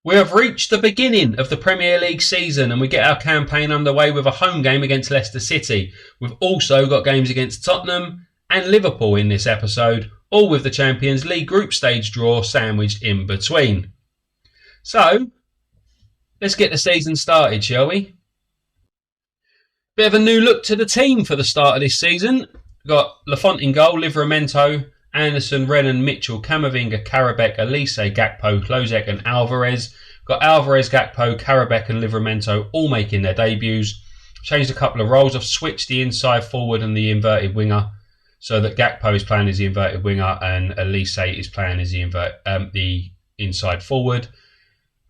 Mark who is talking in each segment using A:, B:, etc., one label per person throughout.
A: We have reached the beginning of the Premier League season and we get our campaign underway with a home game against Leicester City. We've also got games against Tottenham and Liverpool in this episode, all with the Champions League group stage draw sandwiched in between. So, let's get the season started, shall we? Bit of a new look to the team for the start of this season. We've got Lafont in goal, Livramento, Anderson, Renan, Mitchell, Camavinga, Karabek, Elise, Gakpo, Klozek and Alvarez. Got Alvarez, Gakpo, Karabek and Livramento all making their debuts. Changed a couple of roles. I've switched the inside forward and the inverted winger so that Gakpo is playing as the inverted winger and Elise is playing as the inside forward.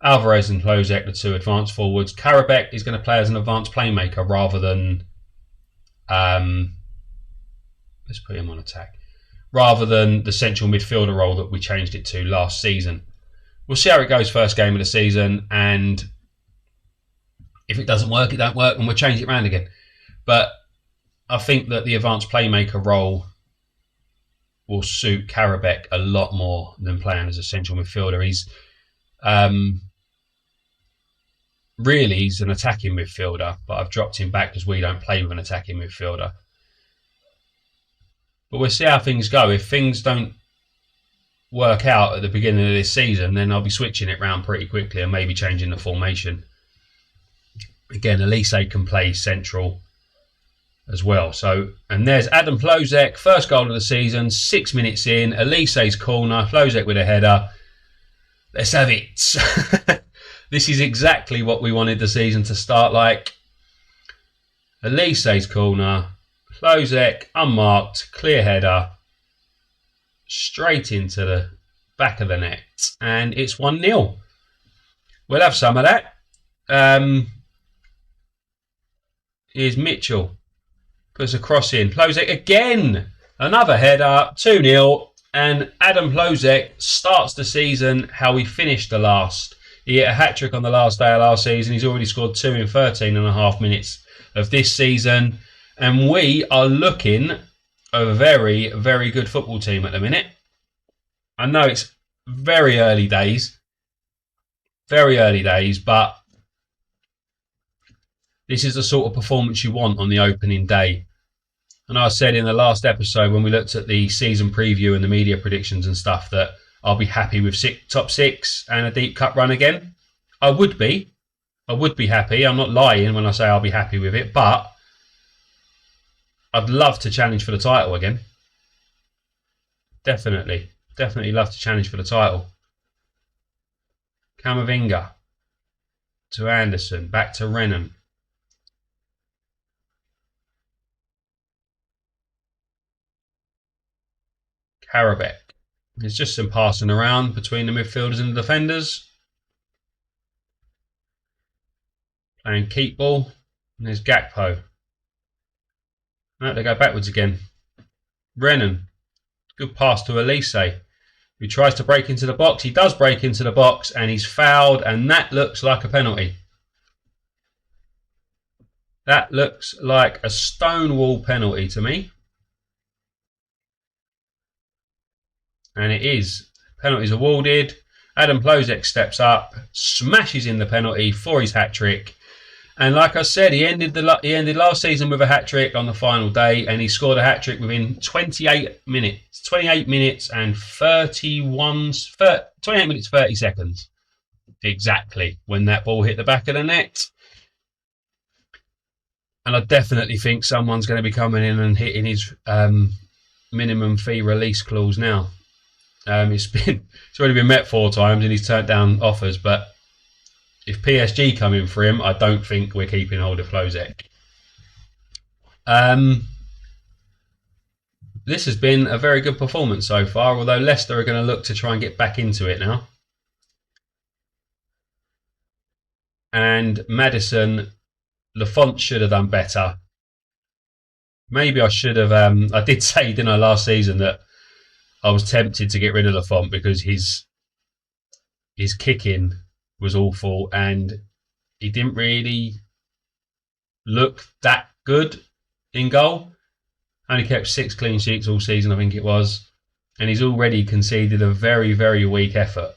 A: Alvarez and Klozek, the two advanced forwards. Karabek is going to play as an advanced playmaker rather than... let's put him on attack. Rather than the central midfielder role that we changed it to last season. We'll see how it goes first game of the season, and if it doesn't work, it don't work, and we'll change it around again. But I think that the advanced playmaker role will suit Karabek a lot more than playing as a central midfielder. He's really he's an attacking midfielder, but I've dropped him back because we don't play with an attacking midfielder. But we'll see how things go. If things don't work out at the beginning of this season, then I'll be switching it round pretty quickly and maybe changing the formation. Again, Elise can play central as well. So, and there's Adam Klozek, first goal of the season, 6 minutes in. Elise's corner, Klozek with a header. Let's have it. This is exactly what we wanted the season to start like. Elise's corner. Klozek, unmarked, clear header, straight into the back of the net, and it's 1-0. We'll have some of that. Here's Mitchell, puts a cross in. Klozek again, another header, 2-0, and Adam Klozek starts the season how he finished the last. He hit a hat-trick on the last day of last season. He's already scored 2 in 13.5 minutes of this season. And we are looking at a very, very good football team at the minute. I know it's very early days, but this is the sort of performance you want on the opening day. And I said in the last episode when we looked at the season preview and the media predictions and stuff that I'll be happy with top 6 and a deep cup run again. I would be happy. I'm not lying when I say I'll be happy with it, but I'd love to challenge for the title again. Definitely love to challenge for the title. Camavinga to Anderson, back to Renan. Karabek. There's just some passing around between the midfielders and the defenders. Playing keep ball. And there's Gakpo. No, they go backwards again. Renan. Good pass to Elise, who tries to break into the box. He does break into the box and he's fouled, and that looks like a penalty. That looks like a stonewall penalty to me. And it is. Penalties awarded. Adam Klozek steps up, smashes in the penalty for his hat-trick. And like I said, he ended last season with a hat-trick on the final day, and he scored a hat-trick within 28 minutes. 28 minutes and 30 seconds. Exactly when that ball hit the back of the net. And I definitely think someone's going to be coming in and hitting his minimum fee release clause now. It's already been met 4 times and he's turned down offers, but if PSG come in for him, I don't think we're keeping hold of Klozek. This has been a very good performance so far, although Leicester are going to look to try and get back into it now. And Maddison, Lafont should have done better. Maybe I should have... I did say, didn't I, last season that I was tempted to get rid of Lafont because his kicking was awful and he didn't really look that good in goal. Only kept 6 clean sheets all season, I think it was. And he's already conceded a very, very weak effort.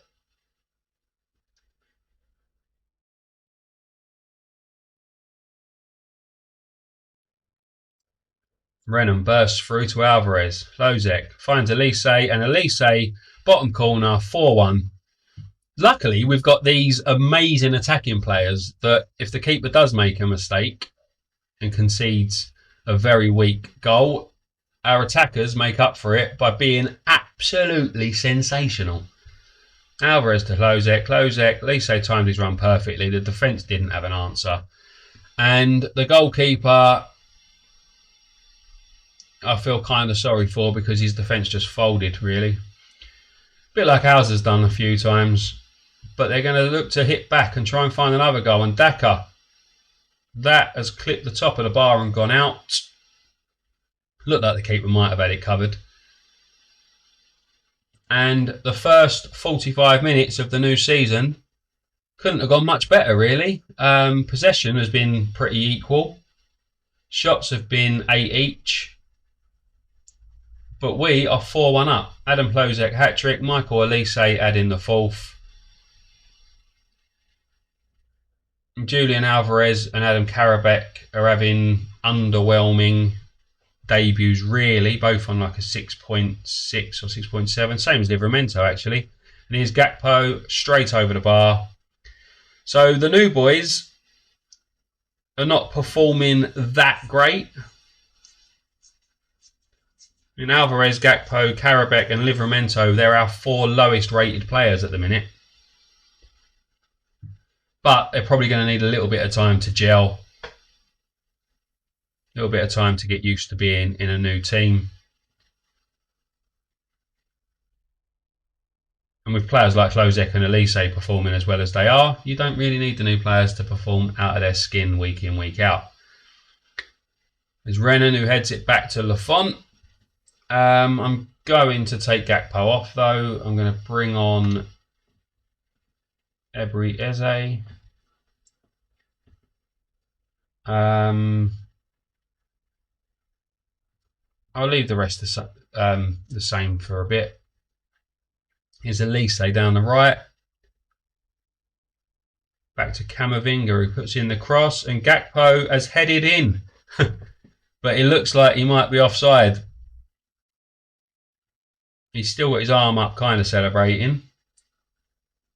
A: Renan bursts through to Alvarez. Lozek finds Elise, and Elise, bottom corner, 4-1. Luckily, we've got these amazing attacking players that if the keeper does make a mistake and concedes a very weak goal, our attackers make up for it by being absolutely sensational. Alvarez to Lozek. Elise timed his run perfectly. The defence didn't have an answer. And the goalkeeper, I feel kind of sorry for, because his defence just folded, really. A bit like ours has done a few times. But they're going to look to hit back and try and find another goal. And Daka, that has clipped the top of the bar and gone out. Looked like the keeper might have had it covered. And the first 45 minutes of the new season couldn't have gone much better, really. Possession has been pretty equal. Shots have been 8 each. But we are 4-1 up. Adam Plozek hat-trick. Michael Elise adding the fourth. Julian Alvarez and Adam Karabek are having underwhelming debuts, really, both on like a 6.6 or 6.7, same as Livramento actually. And here's Gakpo straight over the bar. So the new boys are not performing that great. In Alvarez, Gakpo, Karabek and Livramento, they're our 4 lowest rated players at the minute. But they're probably going to need a little bit of time to gel. A little bit of time to get used to being in a new team. And with players like Lozek and Elise performing as well as they are, you don't really need the new players to perform out of their skin week in, week out. There's Renan who heads it back to Lafont. I'm going to take Gakpo off though. I'm going to bring on Ebri Eze. I'll leave the rest the same for a bit. Here's Elise down the right. Back to Camavinga, who puts in the cross, and Gakpo has headed in. But it looks like he might be offside. He's still got his arm up, kind of celebrating.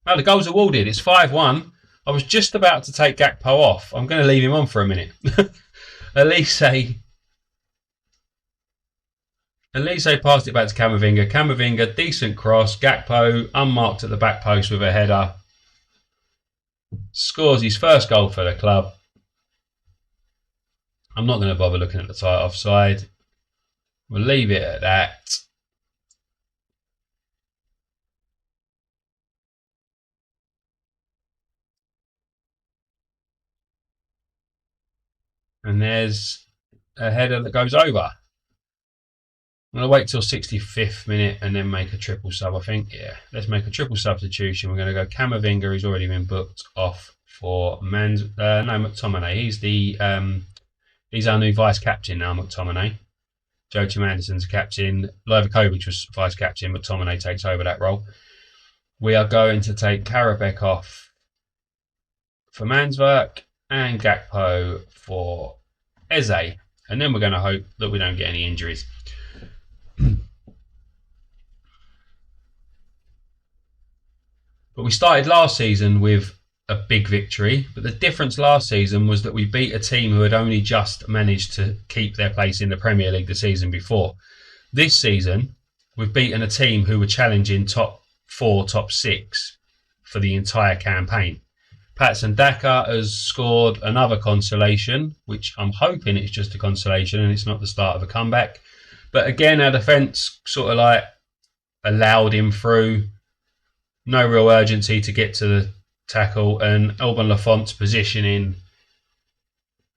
A: Oh, the goal's awarded. It's 5-1. I was just about to take Gakpo off. I'm going to leave him on for a minute. Elise passed it back to Camavinga. Camavinga, decent cross. Gakpo, unmarked at the back post with a header. Scores his first goal for the club. I'm not going to bother looking at the tight offside. We'll leave it at that. And there's a header that goes over. I'm going to wait till 65th minute and then make a triple sub, I think. Yeah, let's make a triple substitution. We're going to go Camavinga, who's already been booked off for McTominay. He's our new vice captain now, McTominay. Joe Tim Anderson's captain. Livakovic was vice captain. McTominay takes over that role. We are going to take Karabek off for Manswerk and Gakpo for Eze. And then we're going to hope that we don't get any injuries. But we started last season with a big victory. But the difference last season was that we beat a team who had only just managed to keep their place in the Premier League the season before. This season, we've beaten a team who were challenging top 4, top 6 for the entire campaign. Patson Daka has scored another consolation, which I'm hoping it's just a consolation and it's not the start of a comeback. But again, our defence sort of like allowed him through. No real urgency to get to the tackle, and Alban Lafont's positioning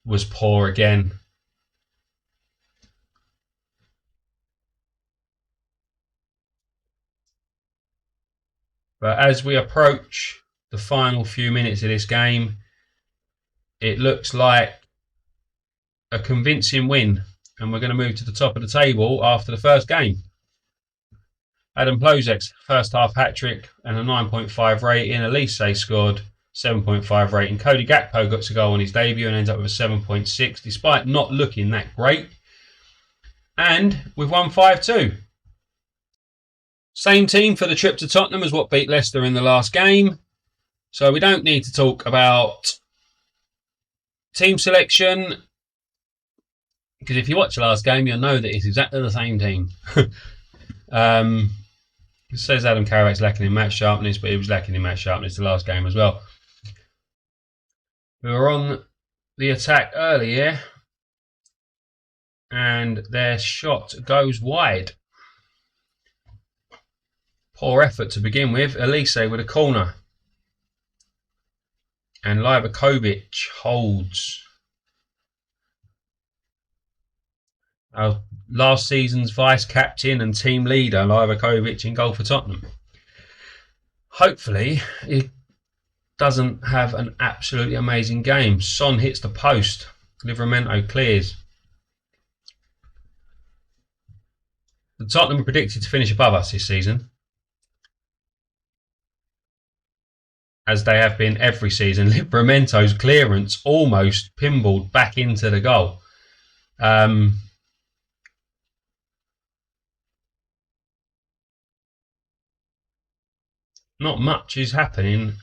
A: was poor again. But as we approach the final few minutes of this game, it looks like a convincing win, and we're going to move to the top of the table after the first game. Adam Plozek's first half hat-trick and a 9.5 rating. Elise scored 7.5 rating. Cody Gakpo got a goal on his debut and ends up with a 7.6, despite not looking that great. And we've won 5-2. Same team for the trip to Tottenham as what beat Leicester in the last game. So we don't need to talk about team selection, because if you watch the last game, you'll know that it's exactly the same team. It says Adam Carrick's lacking in match sharpness, but he was lacking in match sharpness the last game as well. We were on the attack earlier, and their shot goes wide. Poor effort to begin with. Elise with a corner. And Livakovic holds. Our last season's vice-captain and team leader, Livakovic, in goal for Tottenham. Hopefully, he doesn't have an absolutely amazing game. Son hits the post. Livramento clears. The Tottenham are predicted to finish above us this season, as they have been every season. Livramento's clearance almost pinballed back into the goal. Not much is happening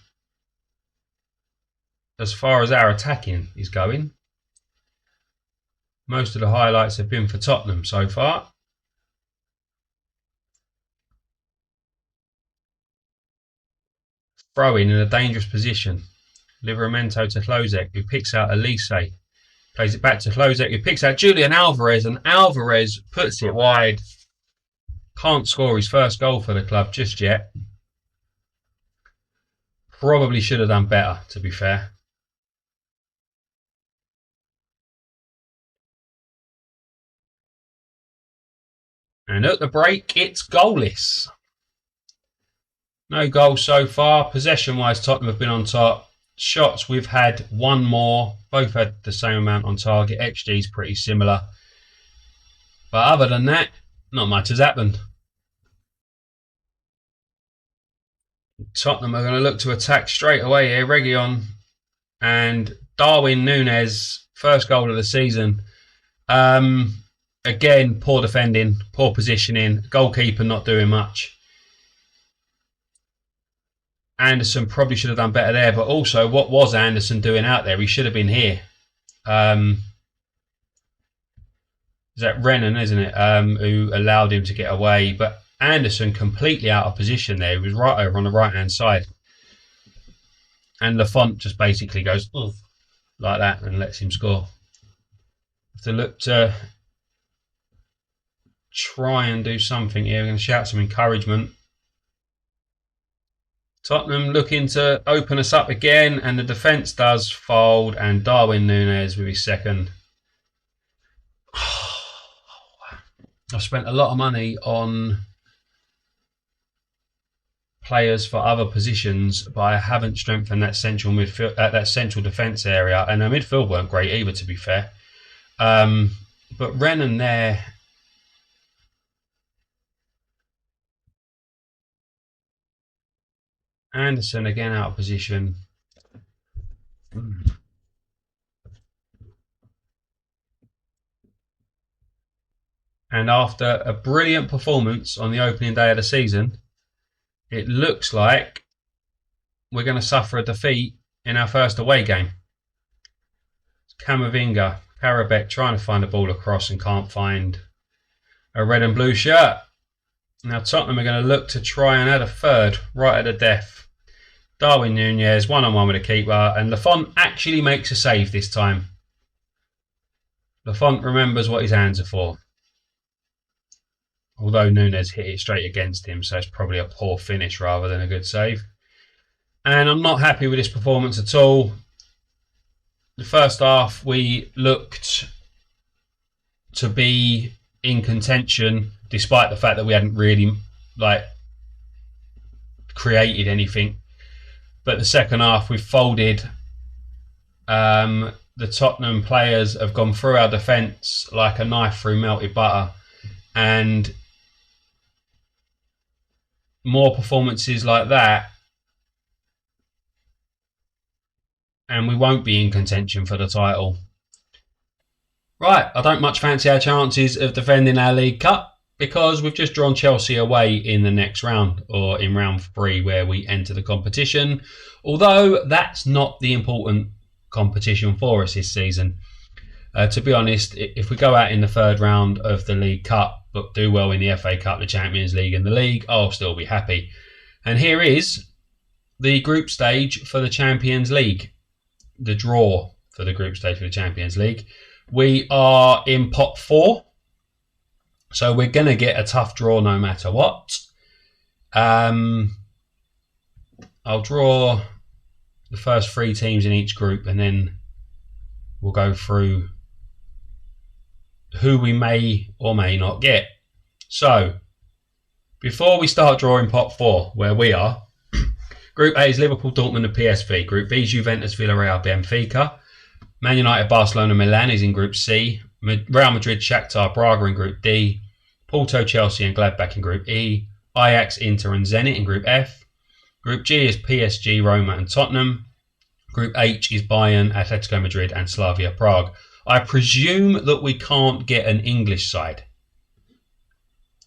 A: as far as our attacking is going. Most of the highlights have been for Tottenham so far. Throwing in a dangerous position. Livramento to Klozek, who picks out Elise. Plays it back to Klozek, who picks out Julian Alvarez, and Alvarez puts it wide. Can't score his first goal for the club just yet. Probably should have done better, to be fair. And at the break, it's goalless. No goals so far. Possession-wise, Tottenham have been on top. Shots, we've had one more. Both had the same amount on target. XG's pretty similar. But other than that, not much has happened. Tottenham are going to look to attack straight away here. Reguilon and Darwin Núñez, first goal of the season. Again, poor defending, poor positioning. Goalkeeper not doing much. Anderson probably should have done better there, but also, what was Anderson doing out there? He should have been here. Is that Renan, isn't it? Who allowed him to get away, but Anderson completely out of position there. He was right over on the right-hand side. And Lafont just basically goes like that and lets him score. Have to look to try and do something here. We're going to shout some encouragement. Tottenham looking to open us up again, and the defence does fold, and Darwin Núñez with his second. I've spent a lot of money on players for other positions, but I haven't strengthened that central midfield, that central defence area, and our midfield weren't great either, to be fair. But Renan there, Anderson again out of position. And after a brilliant performance on the opening day of the season, it looks like we're going to suffer a defeat in our first away game. Camavinga, Karabek trying to find a ball across and can't find a red and blue shirt. Now Tottenham are going to look to try and add a third right at the death. Darwin Núñez one-on-one with the keeper, and Lafont actually makes a save this time. Lafont remembers what his hands are for. Although Núñez hit it straight against him, so it's probably a poor finish rather than a good save. And I'm not happy with this performance at all. The first half, we looked to be in contention, despite the fact that we hadn't really created anything. But the second half, we've folded. The Tottenham players have gone through our defence like a knife through melted butter. And more performances like that, and we won't be in contention for the title. Right, I don't much fancy our chances of defending our League Cup because we've just drawn Chelsea away in the next round, or in round 3 where we enter the competition. Although that's not the important competition for us this season. To be honest, if we go out in the 3rd round of the League Cup but do well in the FA Cup, the Champions League and the League, I'll still be happy. And here is the group stage for the Champions League. The draw for the group stage for the Champions League. We are in pot 4, so we're going to get a tough draw no matter what. I'll draw the first 3 teams in each group and then we'll go through who we may or may not get. So, before we start drawing pot 4, where we are, Group A is Liverpool, Dortmund and PSV. Group B is Juventus, Villarreal, Benfica. Man United, Barcelona, Milan is in Group C. Real Madrid, Shakhtar, Braga in Group D. Porto, Chelsea and Gladbach in Group E. Ajax, Inter and Zenit in Group F. Group G is PSG, Roma and Tottenham. Group H is Bayern, Atletico Madrid and Slavia Prague. I presume that we can't get an English side.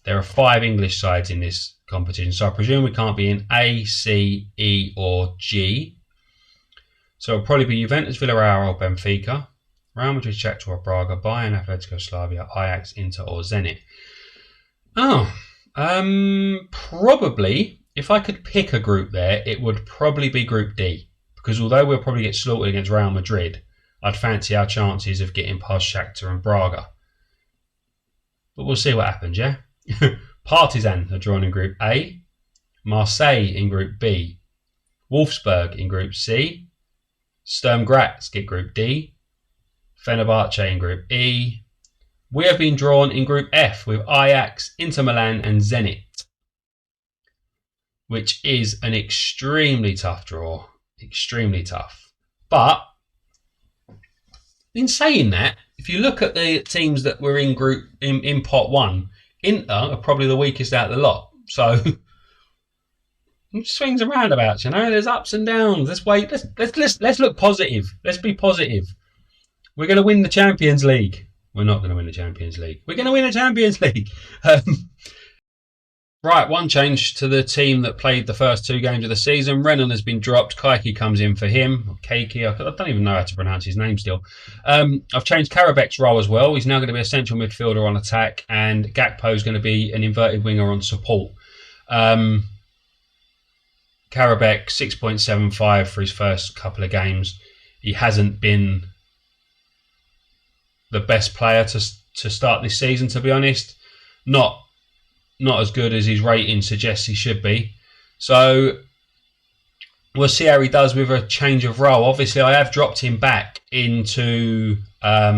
A: There are 5 English sides in this competition, so I presume we can't be in A, C, E or G. So it'll probably be Juventus, Villarreal or Benfica, Real Madrid, Shakhtar, Braga, Bayern, Atletico, Slavia, Ajax, Inter or Zenit. Probably, if I could pick a group there, it would probably be Group D. Because although we'll probably get slaughtered against Real Madrid, I'd fancy our chances of getting past Shakhtar and Braga. But we'll see what happens, yeah? Partizan are drawn in Group A. Marseille in Group B. Wolfsburg in Group C. Sturm Graz get Group D. Fenerbahce in Group E. We have been drawn in Group F with Ajax, Inter Milan and Zenit, which is an extremely tough draw. Extremely tough. But in saying that, if you look at the teams that were in pot 1, Inter are probably the weakest out of the lot. So swings and roundabouts, you know. There's ups and downs. Let's wait. Let's look positive. Let's be positive. We're going to win the Champions League. We're not going to win the Champions League. We're going to win the Champions League. Right, one change to the team that played the first 2 games of the season. Renan has been dropped. Kaiki comes in for him. Or Keiki, I don't even know how to pronounce his name still. I've changed Karabek's role as well. He's now going to be a central midfielder on attack, and Gakpo is going to be an inverted winger on support. Karabek, 6.75 for his first couple of games. He hasn't been the best player to start this season, to be honest. Not as good as his rating suggests he should be. So we'll see how he does with a change of role. Obviously, I have dropped him back into a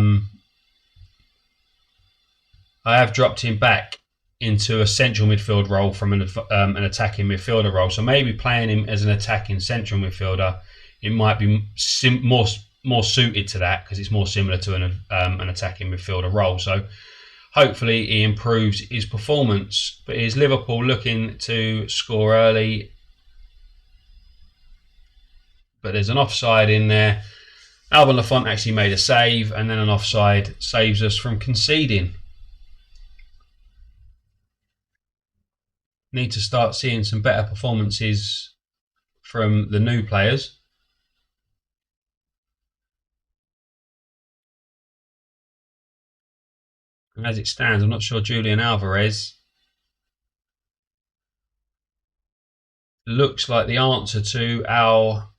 A: central midfield role from an attacking midfielder role. So maybe playing him as an attacking central midfielder, it might be more suited to that because it's more similar to an attacking midfielder role. So hopefully he improves his performance. But is Liverpool looking to score early? But there's an offside in there. Alban Lafont actually made a save, and then an offside saves us from conceding. Need to start seeing some better performances from the new players. And as it stands, I'm not sure Julian Alvarez looks like the answer to our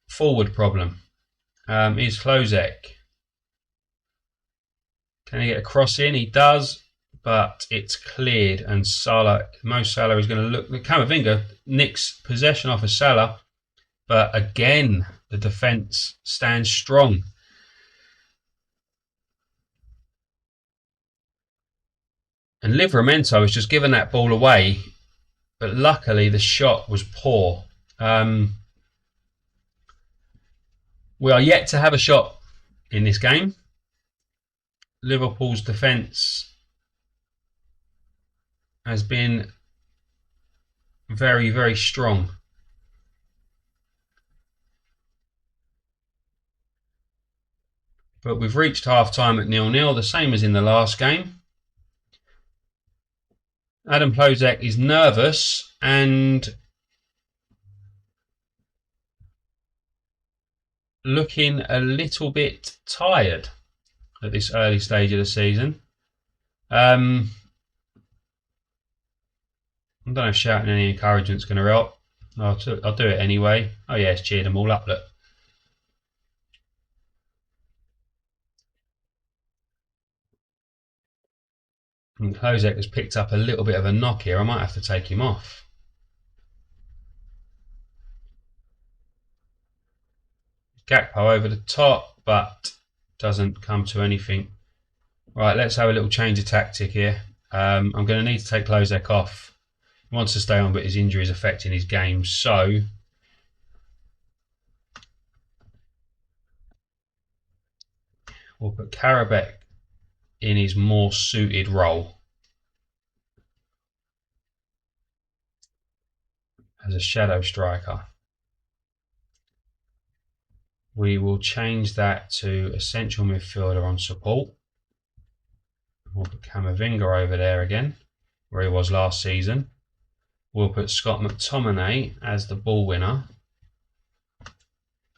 A: forward problem. Is Klozek. Can he get a cross in? He does, but it's cleared, and Mo Salah is going to look. Camavinga nicks possession off of Salah, but again, the defence stands strong. And Livramento has just given that ball away, but luckily the shot was poor. We are yet to have a shot in this game. Liverpool's defence has been very, very strong. But we've reached half-time at 0-0, the same as in the last game. Adam Plozek is nervous and looking a little bit tired at this early stage of the season. I don't know if shouting any encouragement is going to help. I'll do it anyway. Oh yeah, it's cheered them all up, look. And Plozek has picked up a little bit of a knock here. I might have to take him off. Gakpo over the top, but doesn't come to anything. Right, let's have a little change of tactic here. I'm going to need to take Plozek off. He wants to stay on, but his injury is affecting his game. So we'll put Karabek in his more suited role as a shadow striker. We will change that to a central midfielder on support. We'll put Camavinga over there again, where he was last season. We'll put Scott McTominay as the ball winner.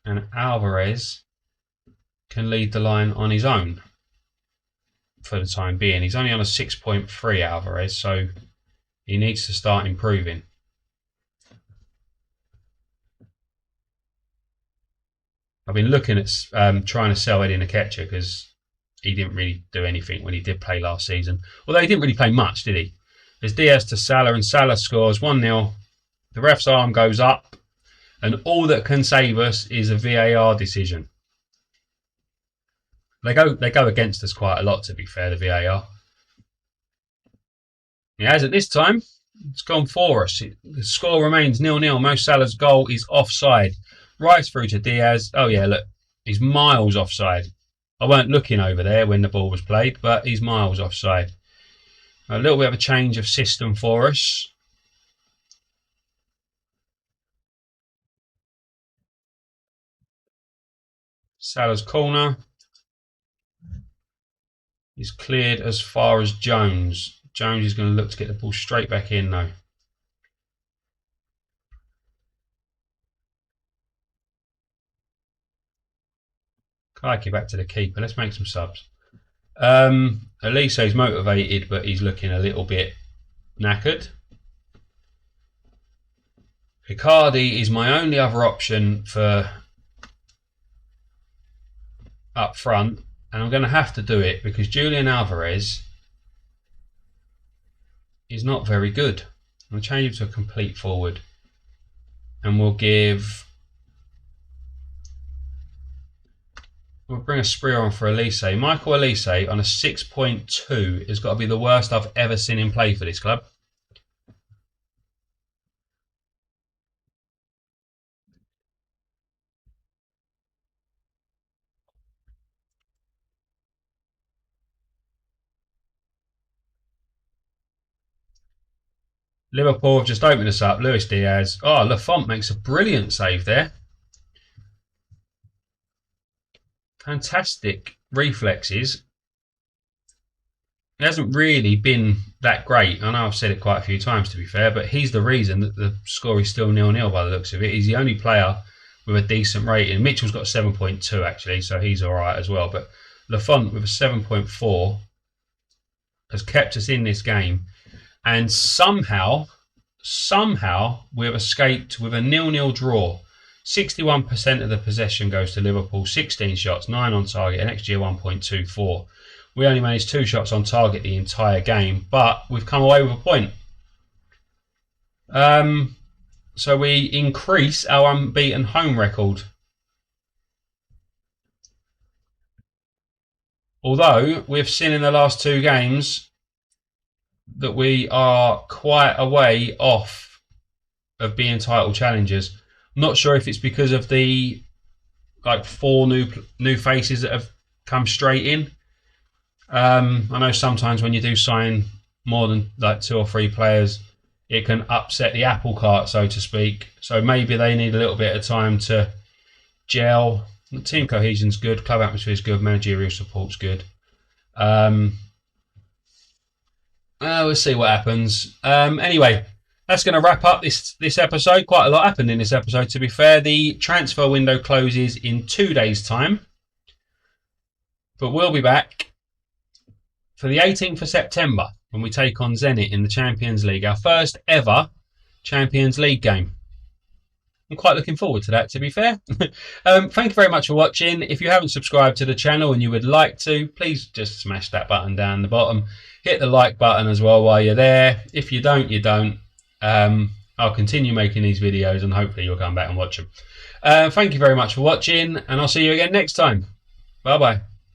A: And Alvarez can lead the line on his own for the time being. He's only on a 6.3, Alvarez, so he needs to start improving. I've been looking at trying to sell Eddie Nketiah because he didn't really do anything when he did play last season. Although he didn't really play much, did he? There's Diaz to Salah, and Salah scores 1-0. The ref's arm goes up, and all that can save us is a VAR decision. They go against us quite a lot, to be fair, the VAR. It hasn't this time. It's gone for us. The score remains 0-0. Mo Salah's goal is offside. Right through to Diaz. Oh yeah, look, he's miles offside. I weren't looking over there when the ball was played, but he's miles offside. A little bit of a change of system for us. Salah's corner is cleared as far as Jones. Jones is going to look to get the ball straight back in though. Crikey, back to the keeper. Let's make some subs. Elise's motivated, but he's looking a little bit knackered. Icardi is my only other option for up front, and I'm going to have to do it because Julian Alvarez is not very good. I'm going to change him to a complete forward, and we'll bring a spree on for Elise. Michael Elise on a 6.2 has got to be the worst I've ever seen him play for this club. Liverpool have just opened us up. Luis Diaz. Oh, Lafont makes a brilliant save there. Fantastic reflexes. It hasn't really been that great. I know I've said it quite a few times, to be fair, but he's the reason that the score is still 0-0 by the looks of it. He's the only player with a decent rating. Mitchell's got a 7.2 actually, so he's all right as well. But Lafont with a 7.4 has kept us in this game. And somehow we've escaped with a 0-0 draw. 61% of the possession goes to Liverpool, 16 shots, 9 on target, and XG 1.24. We only managed 2 shots on target the entire game, but we've come away with a point. So we increase our unbeaten home record. Although we've seen in the last 2 games that we are quite a way off of being title challengers. Not sure if it's because of the 4 new faces that have come straight in. I know sometimes when you do sign more than 2 or 3 players, it can upset the apple cart, so to speak. So maybe they need a little bit of time to gel. Team cohesion's good, club atmosphere's good, managerial support's good. We'll see what happens. Anyway, that's going to wrap up this episode. Quite a lot happened in this episode, to be fair. The transfer window closes in 2 days' time. But we'll be back for the 18th of September when we take on Zenit in the Champions League. Our first ever Champions League game. I'm quite looking forward to that, to be fair. Thank you very much for watching. If you haven't subscribed to the channel and you would like to, please just smash that button down the bottom. Hit the like button as well while you're there. If you don't, you don't. I'll continue making these videos and hopefully you'll come back and watch them. Thank you very much for watching, and I'll see you again next time. Bye-bye.